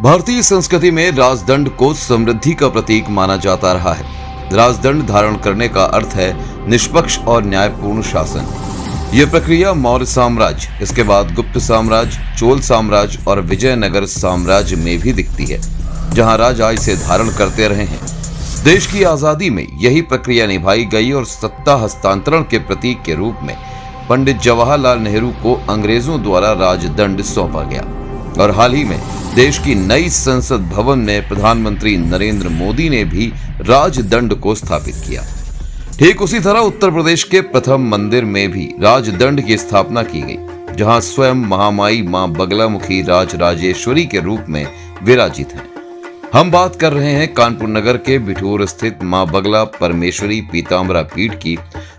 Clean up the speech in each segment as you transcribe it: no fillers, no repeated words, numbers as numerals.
भारतीय संस्कृति में राजदंड को समृद्धि का प्रतीक माना जाता रहा है। राजदंड धारण करने का अर्थ है निष्पक्ष और न्यायपूर्ण शासन। यह प्रक्रिया मौर्य साम्राज्य, इसके बाद गुप्त साम्राज्य, चोल साम्राज्य और विजयनगर साम्राज्य में भी दिखती है, जहां राजा इसे धारण करते रहे हैं। देश की आजादी में यही प्रक्रिया निभाई गई और सत्ता हस्तांतरण के प्रतीक के रूप में पंडित जवाहरलाल नेहरू को अंग्रेजों द्वारा राजदंड सौंपा गया। और हाल ही में देश की नई संसद भवन में प्रधानमंत्री नरेंद्र मोदी ने भी राजदंड को स्थापित किया। ठीक उसी तरह उत्तर प्रदेश के प्रथम मंदिर में भी राजदंड की स्थापना की गई, जहां स्वयं महामाई मां बगलामुखी राजराजेश्वरी के रूप में विराजित हैं। हम बात कर रहे हैं कानपुर नगर के बिठूर स्थित मां बगला परमेश्वरी पीताम्बरा पीठ की,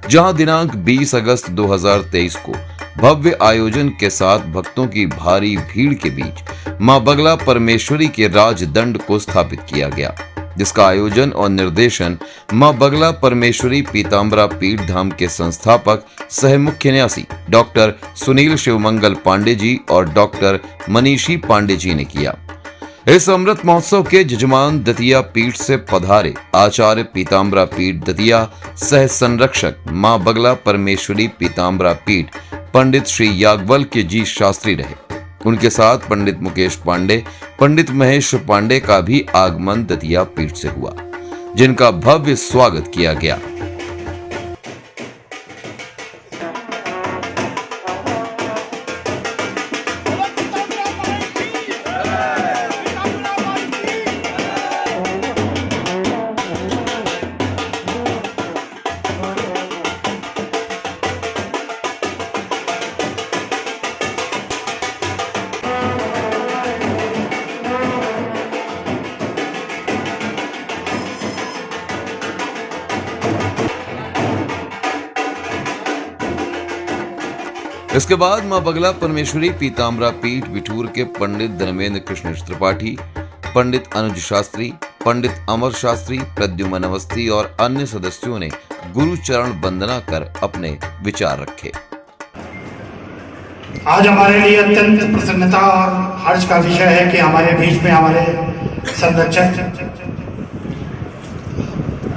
जहां दिनांक 20 अगस्त 2023 को भव्य आयोजन के साथ भक्तों की भारी भीड़ के बीच मां बगला परमेश्वरी के राजदंड को स्थापित किया गया, जिसका आयोजन और निर्देशन मां बगला परमेश्वरी पीताम्बरा पीठ धाम के संस्थापक सह मुख्य न्यासी डॉक्टर सुनील शिवमंगल पांडे जी और डॉक्टर मनीषी पांडे जी ने किया। इस अमृत महोत्सव के जजमान दतिया पीठ से पधारे आचार्य पीताम्बरा पीठ दतिया सह संरक्षक मां बगला परमेश्वरी पीताम्बरा पीठ पंडित श्री याज्ञवल्क्य जी शास्त्री रहे। उनके साथ पंडित मुकेश पांडे, पंडित महेश पांडे का भी आगमन दतिया पीठ से हुआ, जिनका भव्य स्वागत किया गया। इसके बाद मां बगला परमेश्वरी पीताम्बरा पीठ बिठूर के पंडित धर्मेंद्र कृष्ण त्रिपाठी, पंडित अनुज शास्त्री, पंडित अमर शास्त्री, प्रद्युमन अवस्थी और अन्य सदस्यों ने गुरु चरण वंदना कर अपने विचार रखे। आज हमारे लिए अत्यंत प्रसन्नता और हर्ष का विषय है कि हमारे बीच में हमारे संरक्षक,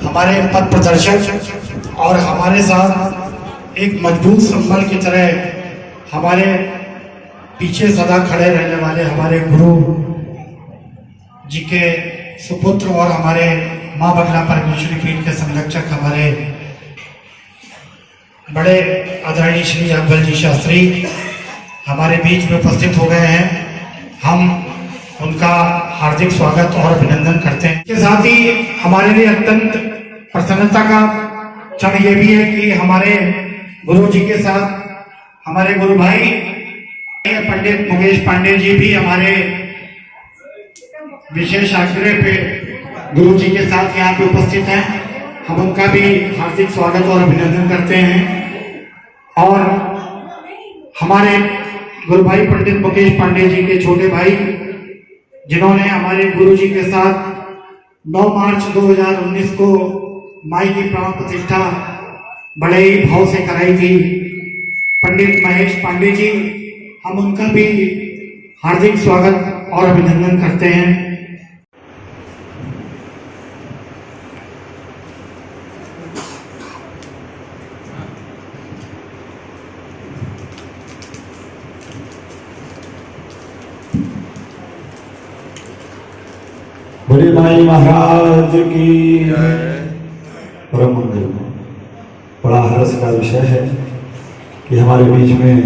हमारे पथ प्रदर्शक और हमारे साथ एक मजबूत संबल की तरह हमारे पीछे सदा खड़े रहने वाले हमारे गुरु जी के सुपुत्र और हमारे मां बगला परमेश्वरी पीठ के संरक्षक हमारे बड़े आदरणीय श्री याज्ञवल्क्य जी शास्त्री हमारे बीच में उपस्थित हो गए हैं। हम उनका हार्दिक स्वागत और अभिनंदन करते हैं। इसके साथ ही हमारे लिए अत्यंत प्रसन्नता का क्षण ये भी है कि हमारे गुरु जी के साथ हमारे गुरु भाई पंडित मुकेश पांडे जी भी हमारे विशेष आग्रह पे गुरु जी के साथ यहाँ पे उपस्थित हैं। हम उनका भी हार्दिक स्वागत और अभिनंदन करते हैं। और हमारे गुरु भाई पंडित मुकेश पांडे जी के छोटे भाई, जिन्होंने हमारे गुरु जी के साथ 9 मार्च 2019 को माई की प्राण प्रतिष्ठा बड़े ही भाव से कराई थी, पंडित महेश पांडे जी, हम उनका भी हार्दिक स्वागत और अभिनंदन करते हैं। बड़े भाई महाराज की परम मंगल में बड़ा हर्ष का विषय है कि हमारे बीच में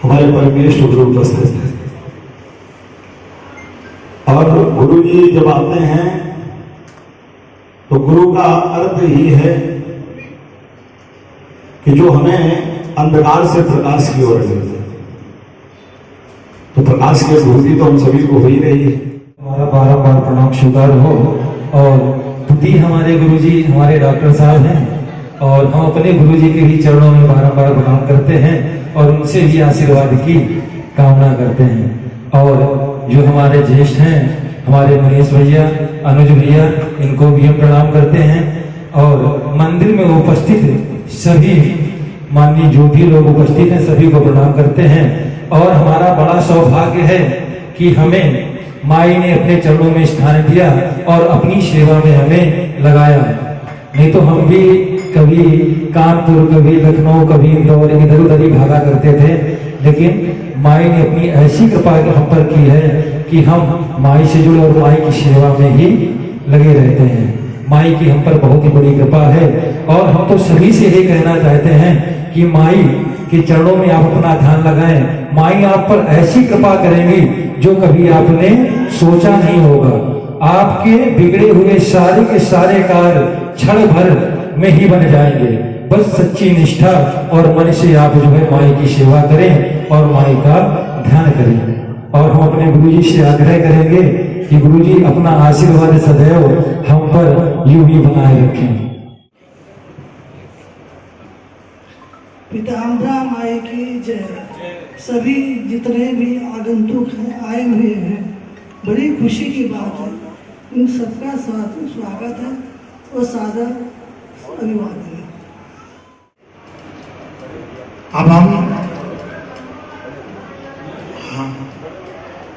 हमारे परमेश्वर गुरु उपस्थित है। और गुरु जी जब आते हैं तो गुरु का अर्थ ही है कि जो हमें अंधकार से प्रकाश की ओर ले जाए। तो प्रकाश की अनुभूति तो हम सभी को हो ही रही है। हमारा बार प्रणाम स्वीकार हो। और तुति हमारे गुरुजी हमारे डॉक्टर साहब हैं और हम अपने गुरुजी के भी चरणों में बार प्रणाम करते हैं और उनसे भी आशीर्वाद की कामना करते हैं। और जो हमारे ज्येष्ठ हैं हमारे मनीष भैया, अनुज भैया, इनको भी हम प्रणाम करते हैं। और मंदिर में उपस्थित सभी माननीय जो भी लोग उपस्थित हैं सभी को प्रणाम करते हैं। और हमारा बड़ा सौभाग्य है कि हमें माई ने अपने चरणों में स्थान दिया और अपनी सेवा में हमें लगाया। नहीं तो हम भी कभी कानपुर, कभी लखनऊ, कभी इंदौर इधर उधर ही भागा करते थे, लेकिन माई ने अपनी ऐसी कृपा हम पर की है कि हम माई से जुड़े और माई की सेवा में ही लगे रहते हैं। माई की हम पर बहुत ही बड़ी कृपा है और हम तो सभी से यही कहना चाहते हैं कि माई के चरणों में आप अपना ध्यान लगाएं। माई आप पर ऐसी कृपा करेंगी जो कभी आपने सोचा नहीं होगा। आपके बिगड़े हुए सारे के सारे कार्य क्षण भर में ही बन जाएंगे। बस सच्ची निष्ठा और मन से आप जो है माई की सेवा करें और माई का ध्यान करें। और हम अपने गुरु जी से आग्रह करेंगे कि गुरु जी अपना आशीर्वाद सदैव हम पर यूं ही बनाए रखें। पीताम्बरा माई की जय। सभी जितने भी आगंतुक हैं, आए हुए हैं, बड़ी खुशी की बात है। इन सबका स्वागत है और सादर अभिवादन है। अब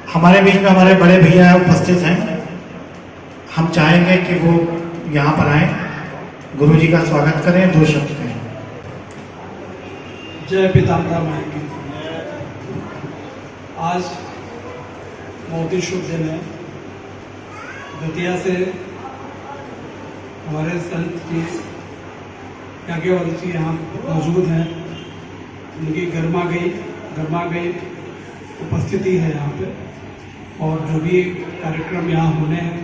हमारे बीच में हमारे बड़े भैया उपस्थित हैं। हम चाहेंगे कि वो यहाँ पर आए, गुरु जी का स्वागत करें, 2 शब्द कहें। जय पीताम्बरा माई की। आज बहुत ही शुभ दिन है। दतिया से हमारे संत जी याज्ञवल्क्य जी यहाँ मौजूद हैं। उनकी गर्मा गई उपस्थिति है यहाँ पे, और जो भी कार्यक्रम यहाँ होने हैं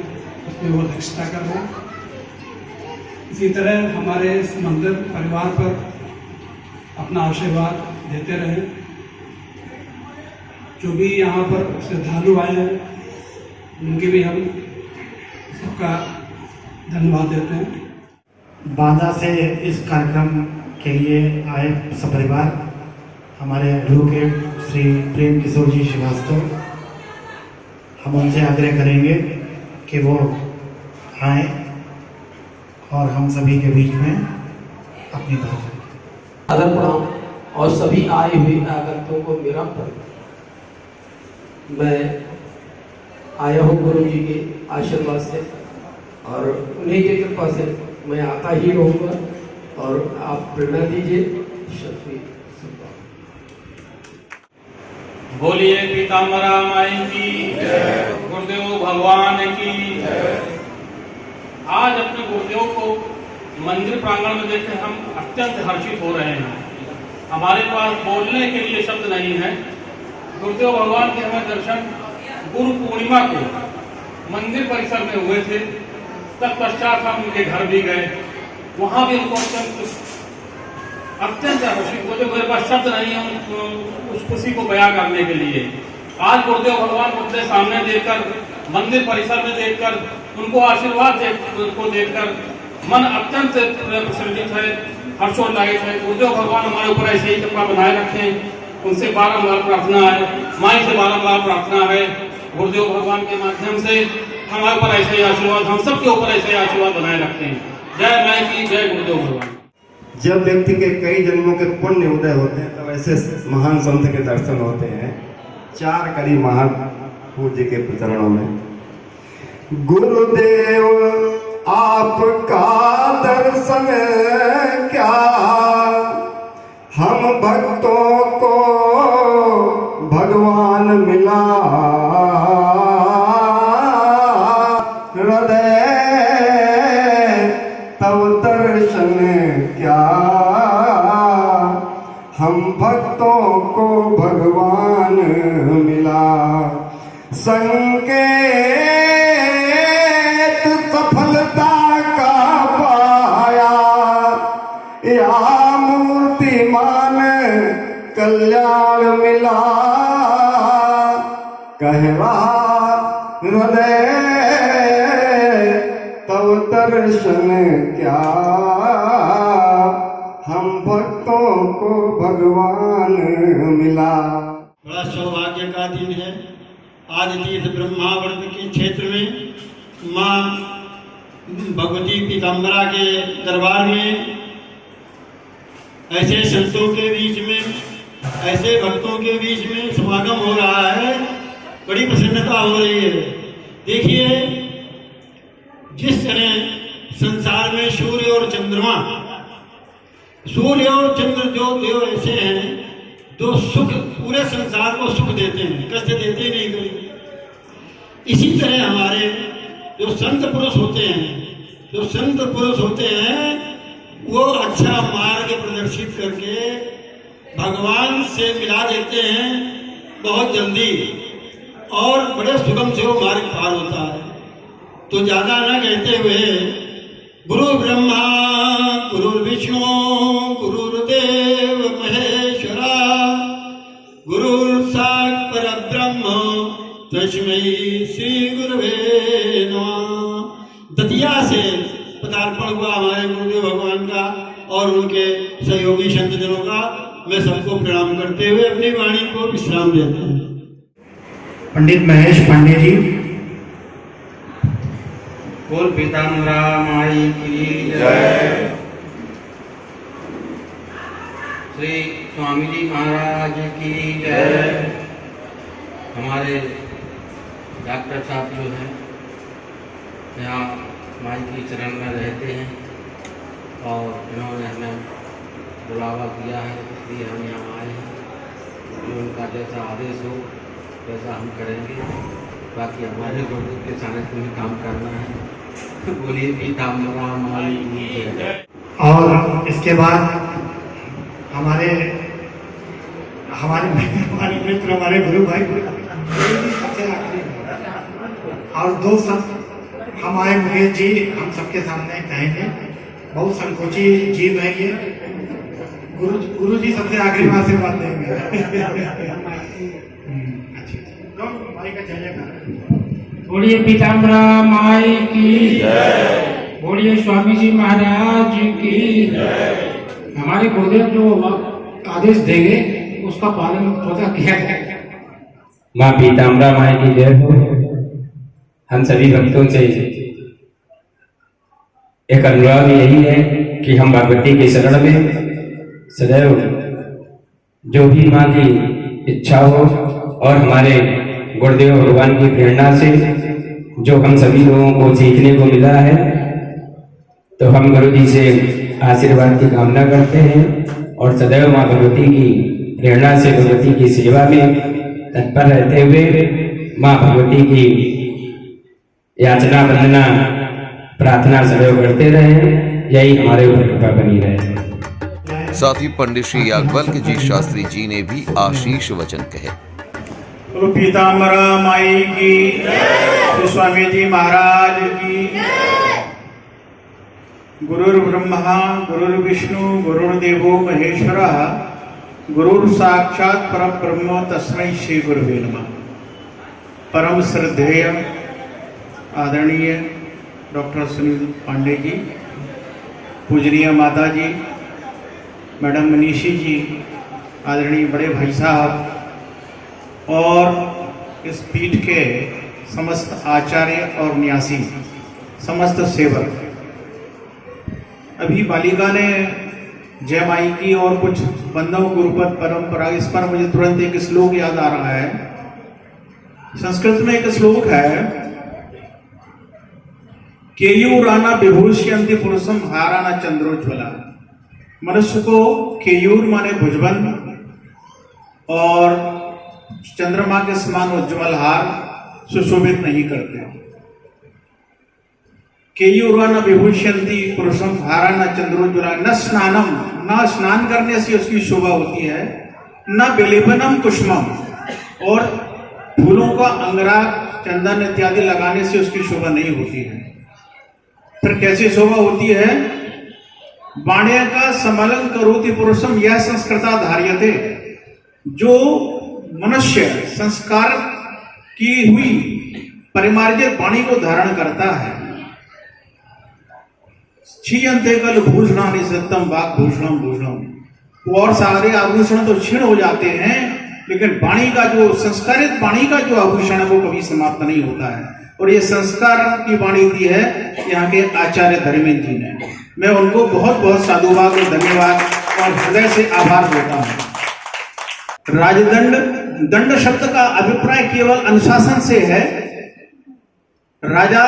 उसमें वो अध्यक्षता कर रहे हैं। इसी तरह हमारे इस मंदिर परिवार पर अपना आशीर्वाद देते रहें। जो भी यहाँ पर श्रद्धालु आए हैं उनके भी हम सबका धन्यवाद देते हैं। बांदा से इस कार्यक्रम के लिए आए सपरिवार हमारे गुरु के श्री प्रेम किशोर जी श्रीवास्तव, हम उनसे आग्रह करेंगे कि वो आए और हम सभी के बीच में अपनी बात आदर प्रणाम। और सभी आए हुए आगंतुकों को मेरा प्रणाम। मैं आया हूँ गुरु जी के आशीर्वाद से और उन्हीं की कृपा से मैं आता ही रहूँगा, और आप प्रेरणा दीजिए। बोलिए पीताम्बरा माई की, गुरुदेव भगवान की। आज अपने गुरुदेव को मंदिर प्रांगण में देखकर हम अत्यंत हर्षित हो रहे हैं। हमारे पास बोलने के लिए शब्द नहीं है। गुरुदेव भगवान के हमें दर्शन गुरु पूर्णिमा को मंदिर परिसर में हुए थे। तत्पश्चात हम उनके घर भी गए, वहाँ भी उनको अत्यंत हर्षित हुए। मेरे पास शब्द नहीं है उस खुशी को बयां करने के लिए। आज गुरुदेव भगवान को अपने सामने देखकर, मंदिर परिसर में देखकर, उनको आशीर्वाद उनको देखकर मन अत्यंत प्रसन्नित है, हर्षोल्लासित है। गुरुदेव भगवान हमारे ऊपर ऐसे ही कृपा बनाए रखें। उनसे बारंबार प्रार्थना है, माई से बारंबार प्रार्थना है। गुरुदेव भगवान के माध्यम से हमारे ऊपर ऐसे ही आशीर्वाद, हम सबके ऊपर ऐसे ही आशीर्वाद बनाए रखते हैं। जय माई की, जय गुरुदेव भगवान। जब व्यक्ति के कई जन्मों के पुण्य उदय होते हैं तब ऐसे महान संत के दर्शन होते हैं। 4 कड़ी महान पूज्य के चरणों में। गुरुदेव आपका दर्शन क्या हम भक्तों को भगवान मिला। हृदय तब दर्शन क्या हम भक्तों को भगवान मिला। संकेत सफलता का पाया या मूर्तिमान कल्याण मिला। कह रहा हृदय तब दर्शन क्या हम भक्तों को भगवान मिला। बड़ा सौभाग्य का दिन है। आज तीर्थ ब्रह्मावर्त के क्षेत्र में माँ भगवती पीताम्बरा के दरबार में ऐसे संतों के बीच में, ऐसे भक्तों के बीच में समागम हो रहा है बड़ी प्रसन्नता हो रही है। देखिए, जिस तरह संसार में सूर्य और चंद्रमा, सूर्य और चंद्र जो देव ऐसे हैं जो सुख, पूरे संसार को सुख देते हैं, कष्ट देते ही नहीं कभी। इसी तरह हमारे जो संत पुरुष होते हैं वो अच्छा मार्ग प्रदर्शित करके भगवान से मिला देते हैं बहुत जल्दी, और बड़े सुगम से वो मार्ग पार होता है। तो ज्यादा न कहते हुए, गुरु ब्रह्मा गुरु विष्णु गुरुर्देव महेश्वरा गुरु साक्षात् परब्रह्म तस्मै श्री गुरुवे नमः। दतिया से पदार्पण हुआ हमारे गुरुदेव भगवान का और उनके सहयोगी संत जनों का मैं सबको प्रणाम करते हुए अपनी वाणी को विश्राम देता हूँ। पंडित महेश पांडे जी। बोल पीताम्बरा माई की जय। श्री स्वामी जी महाराज की जय। हमारे डॉक्टर साहब जो हैं यहाँ माई की चरण में रहते हैं और इन्होंने हमें बुलावा किया है, इसलिए हम यहाँ आए हैं। जो उनका जैसा आदेश हो वैसा हम करेंगे। बाकी हमारे गुरुदेव के सानिध्य में काम करना है। बोलिए पीताम्बरा माई की जय। और इसके बाद हमारे मित्र, हमारे गुरु भाई सबसे आखिरी, और दो संत हमारे मुकेश जी हम सबके सामने कहेंगे। बहुत संकोची जीव है ये। गुरु जी सबसे आखिरी में आशीर्वाद देंगे। बोलिए पीताम्बरा माई की जय। बोलिए स्वामी जी महाराज की जय। हमारे गुरुदेव जो आदेश देंगे उसका पालन स्वतः किया जाएगा। माँ पीताम्बरा माई की जय हो। हम सभी भक्तों से एक अनुरोध यही है कि हम भगवती के शरण में सदैव जो भी माँ की इच्छा हो और हमारे गुरुदेव भगवान की प्रेरणा से जो हम सभी लोगों को सीखने को मिला है, तो हम गुरु जी से आशीर्वाद की कामना करते हैं और सदैव माँ भगवती की प्रेरणा से भगवती की सेवा में तत्पर रहते हुए माँ भगवती की याचना वंदना प्रार्थना सदैव करते रहे। यही हमारे ऊपर कृपा बनी रहे। साथ ही पंडित श्री याज्ञवल्क्य जी शास्त्री जी ने भी आशीष वचन कहे। गुरु पीताम्बरा माई की, श्री स्वामी जी महाराज की। गुरुर् ब्रह्मा गुरुर्विष्णु गुरुर्देवो महेश्वरा गुरुर् साक्षात् परब्रह्म तस्मै श्री गुरुवे नमः। परम श्रद्धेय आदरणीय डॉक्टर सुनील पांडे जी, पूजनीय माता जी, मैडम मनीषी जी, आदरणीय बड़े भाई साहब और इस पीठ के समस्त आचार्य और न्यासी, समस्त सेवक। अभी बालिका ने जय माई की और कुछ बंदव गुरुपद परंपरा, इस पर मुझे तुरंत एक श्लोक याद आ रहा है। संस्कृत में एक श्लोक है, केयूराना विभूषयन्ति पुरुषम हाराना चंद्रोज्वला। मनुष्य को केयूर माने भुजबंद और चंद्रमा के समान उज्ज्वल हार सुशोभित नहीं करते। केयूराना विभूषयन्ति पुरुषम हाराना चंद्रोज्वला। न स्नानम, न स्नान करने से उसकी शोभा होती है, न विलेपनम कुष्मम, और फूलों का अंगराग चंदन इत्यादि लगाने से उसकी शोभा नहीं होती है। फिर कैसी शोभा होती है? बाण्य का समलंग करोति पुरुषम यह संस्कृता धार्यते। जो मनुष्य संस्कार की हुई परिमार्जित वाणी को धारण करता है, क्षीयन्ते कल भूषणानि सत्यम वाक् भूषणम भूषणम। और सारे आभूषण तो क्षीण हो जाते हैं, लेकिन वाणी का जो संस्कारित वाणी का जो आभूषण है वो कभी समाप्त नहीं होता है। और ये संस्कार की वाणी दी है यहाँ के आचार्य धर्मेंद्र जी ने। मैं उनको बहुत बहुत साधुवाद और धन्यवाद और हृदय से आभार देता हूँ। राजदंड, दंड शब्द का अभिप्राय केवल अनुशासन से है। राजा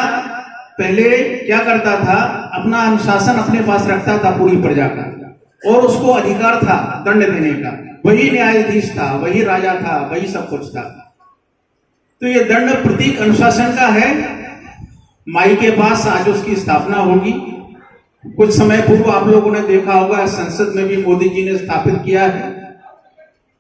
पहले क्या करता था, अपना अनुशासन अपने पास रखता था पूरी प्रजा का, और उसको अधिकार था दंड देने का। वही न्यायाधीश था, वही राजा था, वही सब कुछ था। तो ये दंड प्रतीक अनुशासन का है। माई के पास आज उसकी स्थापना होगी। कुछ समय पूर्व आप लोगों ने देखा होगा, संसद में भी मोदी जी ने स्थापित किया है।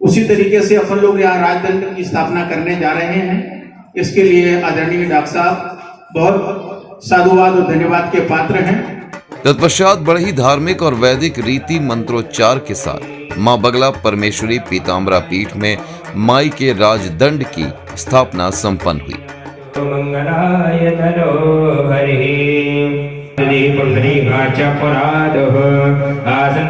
उसी तरीके से अपन लोग यहाँ राजदंड की स्थापना करने जा रहे हैं। इसके लिए आदरणीय डॉक्टर साहब बहुत साधुवाद और धन्यवाद के पात्र हैं। तत्पश्चात बड़े ही धार्मिक और वैदिक रीति मंत्रोच्चार के साथ मां बगला परमेश्वरी पीताम्बरा पीठ में माई के राजदंड की स्थापना संपन्न हुई। मंगलाय तनो हरि पुत्री गाचा पुरादः आसन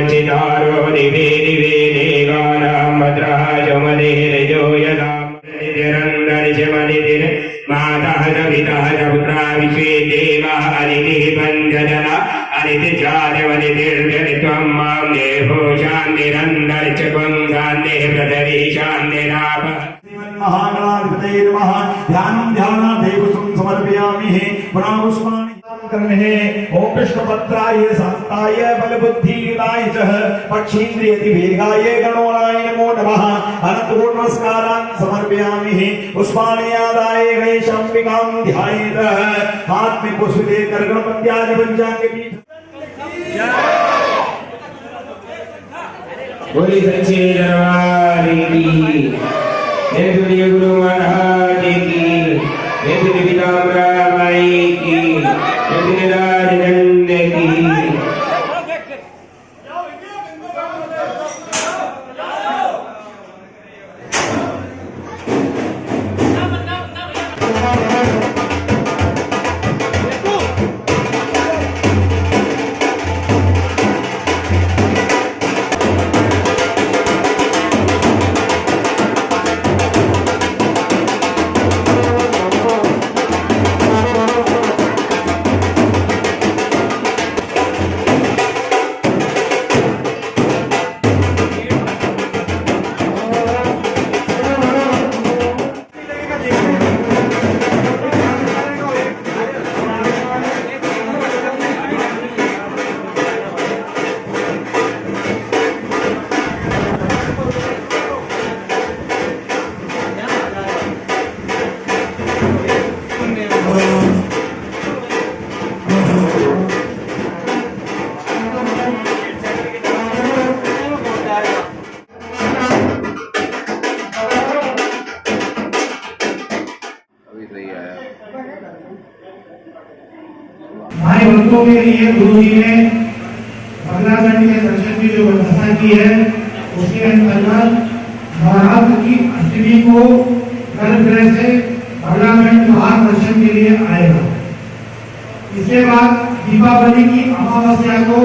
चिदारो दिवे दिवे देवानां भद्राज मदेरजो यदा निरंतर जमनिर माता सविता पुत्रा विश्वे देवा अनिति पंचजना अनिति चारवनिर्जनित्वं मां देहो शान्तिरन्दर च शान्तिः पृथिवी शान्तिराप महागणाधिपतये नमः। ध्यानं ध्यानादेव समर्पयामि। पुष्पाणि करणे ओम कृष्णपत्राय शांताय बलबुद्धियुताय च पक्षीन्द्रियतिवेगाय गणोराय नमो नमः। अनंतकोटि नमस्कारान् समर्पयामि। पुष्पाणि आदाय गणेशाम्बिकां ध्यायेत्। हाथ में पुष्प लेकर गणपत्यादि पंचांग पीठ। बोली सच्चे दरबार की, हे सूर्य गुरु महाराज की, हे श्री पीताम्बरा माई की, हे श्री राजदंड की। भाई भक्तों के लिए गुरु जी ने बगलागढ़ के दर्शन की जो व्यवस्था की है, उसके अंतर्गत नवरात्र की अष्टमी को गर्भगृह से बगलागढ़ बाहर दर्शन के लिए आएगा। इसके बाद दीपावली की अमावस्या को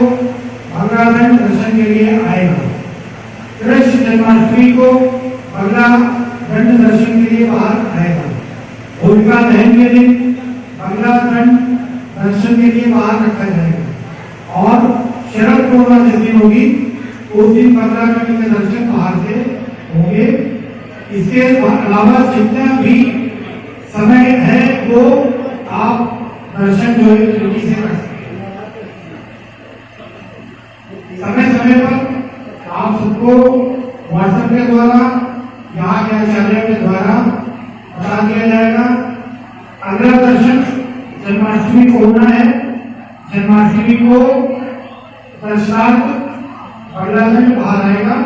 बगलागढ़ दर्शन के लिए आएगा। कृष्ण जन्माष्टमी को बगलागढ़ दर्शन के लिए बाहर आएगा। होलिका दहन के दिन बगलागढ़ दर्शन के लिए बाहर रखा जाएगा और शरद पूर्णिमा जिस दिन होगी उस दिन बगलागढ़ के दर्शन बाहर से होंगे। इसके अलावा जितना भी समय है वो आप दर्शन जो है छुट्टी से कर सकते हैं। समय समय पर आप सबको व्हाट्सएप के द्वारा यहाँ के आचार्य के द्वारा बता दिया जाएगा। अगला दर्शन जन्माष्टमी को होना है। जन्माष्टमी को प्रसाद बगलागढ़ बाहर आएगा।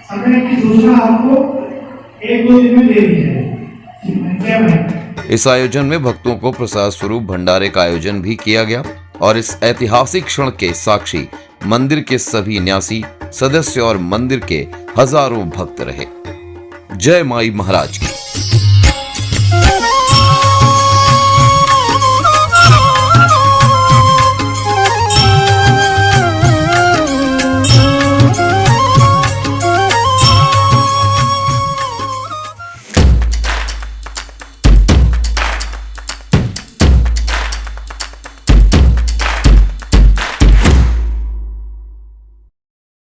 समय की सूचना आपको 1-2 दिन में दे दी जाएगी। इस आयोजन में भक्तों को प्रसाद स्वरूप भंडारे का आयोजन भी किया गया और इस ऐतिहासिक क्षण के साक्षी मंदिर के सभी न्यासी सदस्य और मंदिर के हजारों भक्त रहे। जय माई महाराज की।